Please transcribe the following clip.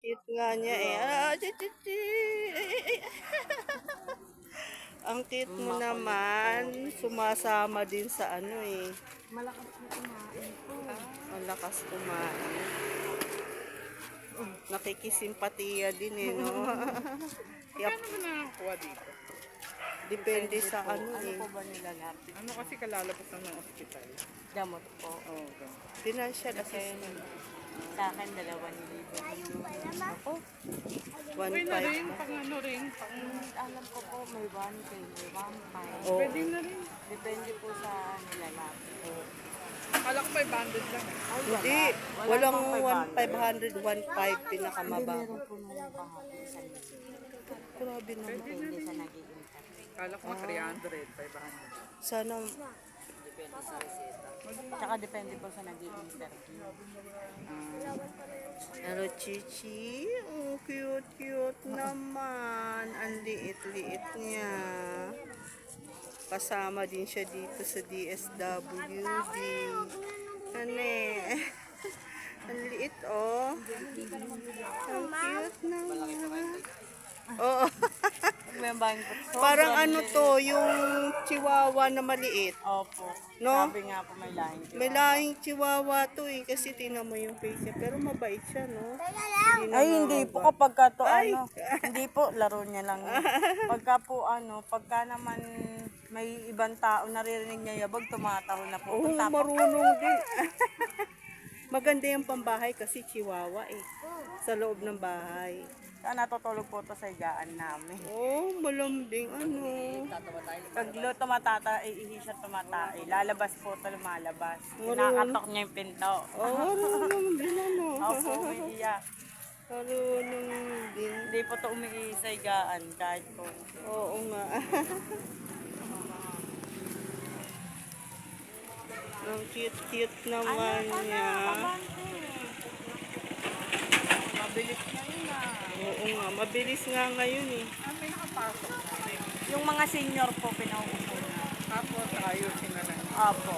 Cute nga niya eh. Chichichi. Ang cute mo naman. Sumasama din sa ano eh. Malakas na kumain po. Malakas kumain. Nakikisimpatiya din eh, no? Paano mo nakakuha dito? Depende sa ano Ano eh. po ba nilalapit? Ano kasi kalalabas ng ospital? Gamot po. Oo, okay. Financial Kasi assistance. sa akin, 2,000. Ako, 1.5 rin, na. pang ano rin, pang... alam ko po, may 1K, may 1.5. Oo. Pwede na rin. Depende po sa nilalapit. Akala ko 500 lang eh. Ay, Hindi. Walang 1,500, 1.5 Hindi, pinakamababa. meron po nung kahapon sa list. Grabe naman. Depende sa nag-i-interview. Akala ko 300, 500. Sana, Depende sa reseta. Tsaka depende po sa nag-i-interview. pero Chichi, oh, cute naman. Ang liit-liit niya. Kasama din siya dito sa DSWD. Ano eh. Ang liit, oh. Ang cute naman. Oo. May bang po. Parang ano to, yung chihuahua na maliit. Opo. No? Sabi nga po may lahing May lahing chihuahua to eh, kasi tingnan mo yung face niya. Pero mabait siya, no? Ay, hindi po kapag ka to Ay. ano, hindi po, laro niya lang. Pagka po ano, pagka naman may ibang tao naririnig niya yabag, tumataho na po. Oo, marunong din. Maganda yung pambahay kasi chihuahua eh. Sa loob ng bahay. Saan natutulog po to sa higaan namin. Oh, malambing ano. Pag iihi siya tumatay, lalabas po ito, lumalabas. Marunong. Kinakatok niya yung pinto. Oh, marunong din ano. Opo, umiiyak. Marunong din. Hindi po ito umiihi sa higaan kahit po. Oo nga. Ang cute naman niya. Mabilis na yun ah. Oo nga, mabilis nga ngayon eh. May nakapasok na. Yung mga senior po pinauupo na. Tapos ayusin na lang. Opo.